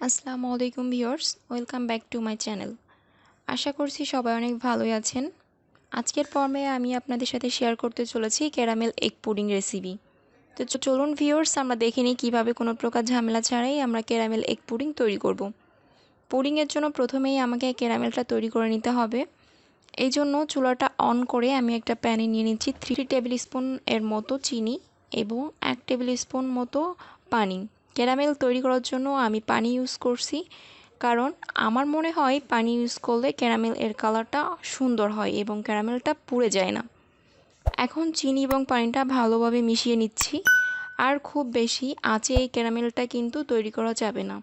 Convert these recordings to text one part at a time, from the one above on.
আসসালামুআলাইকুম viewers, welcome back to my channel. আশা করছি সবাই অনেক ভালোই আছেন। আজকের পর্বে আমি আপনাদের সাথে শেয়ার করতে চলেছি ক্যারামেল এগ পুডিং রেসিপি। তো চলুন ভিউয়ার্স, আমরা দেখে নিই কীভাবে কোনো প্রকার ঝামেলা ছাড়াই আমরা ক্যারামেল এগ পুডিং তৈরি করব। পুডিংয়ের জন্য প্রথমেই আমাকে ক্যারামেলটা তৈরি করে নিতে হবে। এই জন্য চুলাটা অন করে আমি একটা প্যানে নিয়ে নিচ্ছি 3 টেবিল স্পুন এর মতো চিনি এবং 1 টেবিল স্পুন মতো পানি। ক্যারামেল তৈরি করার জন্য আমি পানি ইউজ করছি, কারণ আমার মনে হয় পানি ইউজ করলে ক্যারামেল এর কালারটা সুন্দর হয় এবং ক্যারামেলটা পুড়ে যায় না। এখন চিনি এবং পানিটা ভালোভাবে মিশিয়ে নিচ্ছি। আর খুব বেশি আঁচে এই ক্যারামেলটা কিন্তু তৈরি করা যাবে না।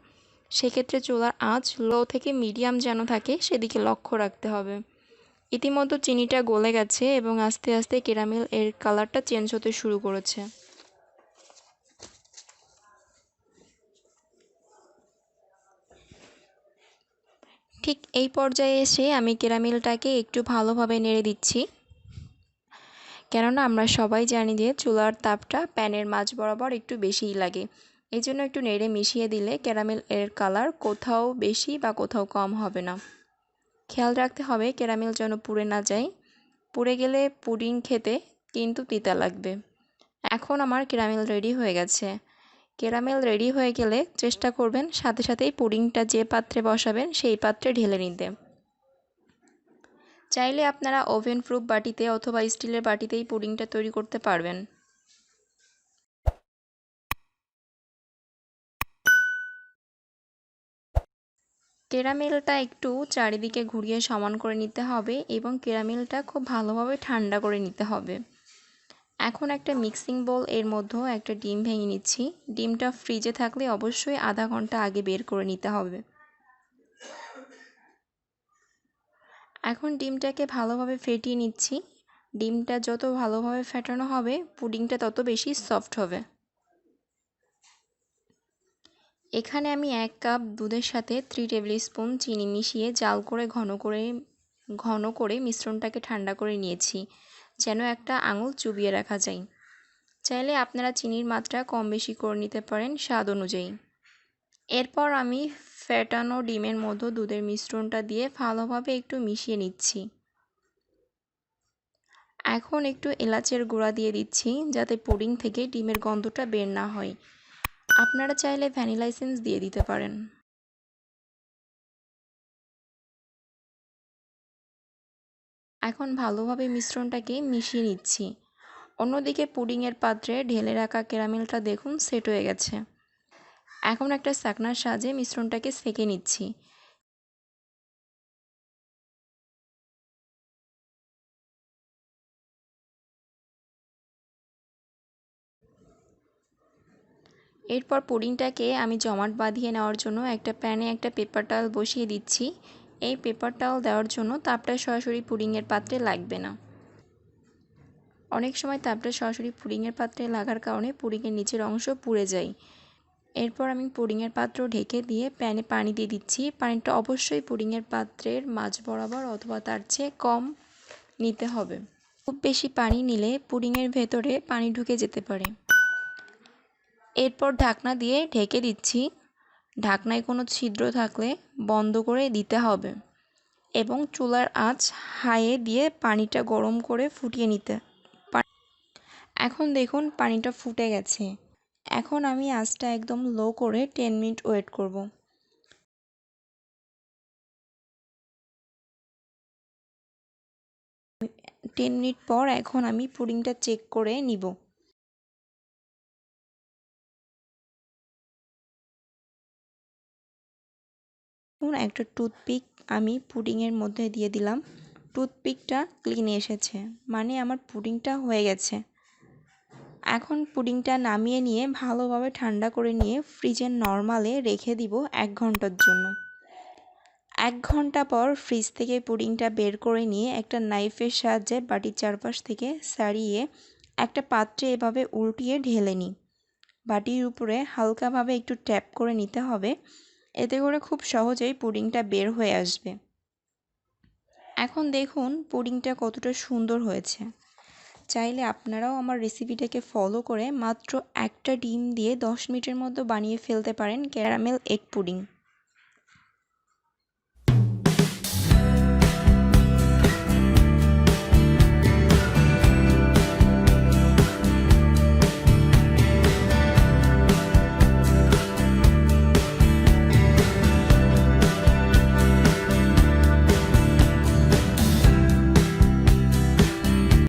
সেক্ষেত্রে চুলার আঁচ লো থেকে মিডিয়াম যেন থাকে সেদিকে লক্ষ্য রাখতে হবে। ইতিমধ্যে চিনিটা গলে গেছে এবং আস্তে আস্তে ক্যারামেল এর কালারটা চেঞ্জ হতে শুরু করেছে। ঠিক এই পর্যায়ে এসে আমি ক্যারামেলটাকে একটু ভালোভাবে নেড়ে দিচ্ছি, কেননা আমরা সবাই জানি যে চুলার তাপটা প্যানের মাঝ বরাবর একটু বেশিই লাগে। এই জন্য একটু নেড়ে মিশিয়ে দিলে ক্যারামেল এর কালার কোথাও বেশি বা কোথাও কম হবে না। খেয়াল রাখতে হবে ক্যারামেল যেন পুড়ে না যায়, পুড়ে গেলে পুডিং খেতে কিন্তু তিতা লাগবে। এখন আমার ক্যারামেল রেডি হয়ে গেছে। ক্যারামেল রেডি হয়ে গেলে চেষ্টা করবেন সাথে সাথেই পুডিংটা যে পাত্রে বসাবেন সেই পাত্রে ঢেলে নিতে। চাইলে আপনারা ওভেন প্রুফ বাটিতে অথবা স্টিলের বাটিতেই পুডিংটা তৈরি করতে পারবেন। ক্যারামেলটা একটু চারিদিকে ঘুরিয়ে সমান করে নিতে হবে এবং ক্যারামেলটা খুব ভালোভাবে ঠান্ডা করে নিতে হবে। এখন একটা মিক্সিং বোল এর মধ্যে একটা ডিম ভেঙে নিচ্ছি। ডিমটা ফ্রিজে থাকলে অবশ্যই আধা ঘন্টা আগে বের করে নিতে হবে। এখন ডিমটাকে ভালোভাবে ফেটিয়ে নিচ্ছি। ডিমটা যত ভালোভাবে ফেটানো হবে পুডিংটা তত বেশি সফট হবে। এখানে আমি 1 কাপ দুধের সাথে 3 টেবিল স্পুন চিনি মিশিয়ে জাল করে ঘন করে মিশ্রণটাকে ঠান্ডা করে নিয়েছি, যেন একটা আঙুল চুবিয়ে রাখা যায়। চাইলে আপনারা চিনির মাত্রা কম বেশি করে নিতে পারেন স্বাদ অনুযায়ী। এরপর আমি ফেটানো ডিমের মধ্যে দুধের মিশ্রণটা দিয়ে ভালোভাবে একটু মিশিয়ে নিচ্ছি। এখন একটু এলাচের গুঁড়া দিয়ে দিচ্ছি, যাতে পুডিং থেকে ডিমের গন্ধটা বের না হয়। আপনারা চাইলে ভ্যানিলা এসেন্স দিয়ে দিতে পারেন। এখন ভালোভাবে মিশ্রণটাকে মিশিয়ে নিচ্ছি। অন্যদিকে পুডিংয়ের পাত্রে ঢেলে রাখা ক্যারামেলটা দেখুন সেট হয়ে গেছে। এখন একটা ছাঁকনার সাহায্যে মিশ্রণটাকে সেঁকে নিচ্ছি। এরপর পুডিংটাকে আমি জমাট বাঁধিয়ে নেওয়ার জন্য একটা প্যানে একটা পেপার টাওয়েল বসিয়ে দিচ্ছি। এই পেপার টাওয়েল দেওয়ার জন্য তাপটা সরাসরি পুডিংয়ের পাত্রে লাগবে না। অনেক সময় তাপটা সরাসরি পুডিংয়ের পাত্রে লাগার কারণে পুডিংয়ের নিচের অংশ পুড়ে যায়। এরপর আমি পুডিংয়ের পাত্র ঢেকে দিয়ে প্যানে পানি দিয়ে দিচ্ছি। পানিটা অবশ্যই পুডিংয়ের পাত্রের মাঝ বরাবর অথবা তার চেয়ে কম নিতে হবে। খুব বেশি পানি নিলে পুডিংয়ের ভেতরে পানি ঢুকে যেতে পারে। এরপর ঢাকনা দিয়ে ঢেকে দিচ্ছি। ঢাকনায় কোনো ছিদ্র থাকলে বন্ধ করে দিতে হবে এবং চুলার আঁচ হাইয়ে দিয়ে পানিটা গরম করে ফুটিয়ে নিতে। এখন দেখুন পানিটা ফুটে গেছে। এখন আমি আঁচটা একদম লো করে 10 মিনিট ওয়েট করব। 10 মিনিট পর এখন আমি পুডিংটা চেক করে নিব। একটা টুথপিক আমি পুডিংয়ের মধ্যে দিয়ে দিলাম। টুথপিকটা ক্লিন এসেছে, মানে আমার পুডিংটা হয়ে গেছে। এখন পুডিংটা নামিয়ে নিয়ে ভালোভাবে ঠান্ডা করে নিয়ে ফ্রিজের নরমালে রেখে দিব 1 ঘন্টার জন্য। 1 ঘন্টা পর ফ্রিজ থেকে পুডিংটা বের করে নিয়ে একটা নাইফের সাহায্যে বাটির চারপাশ থেকে ছাড়িয়ে একটা পাত্রে এভাবে উল্টিয়ে ঢেলে নিই। বাটির উপরে হালকাভাবে একটু ট্যাপ করে নিতে হবে, এতে করে খুব সহজেই পুডিংটা বের হয়ে আসবে। এখন দেখুন পুডিংটা কতটা সুন্দর হয়েছে। চাইলে আপনারাও আমার রেসিপিটাকে ফলো করে মাত্র একটা ডিম দিয়ে 10 মিনিটের মধ্যে বানিয়ে ফেলতে পারেন ক্যারামেল এগ পুডিং।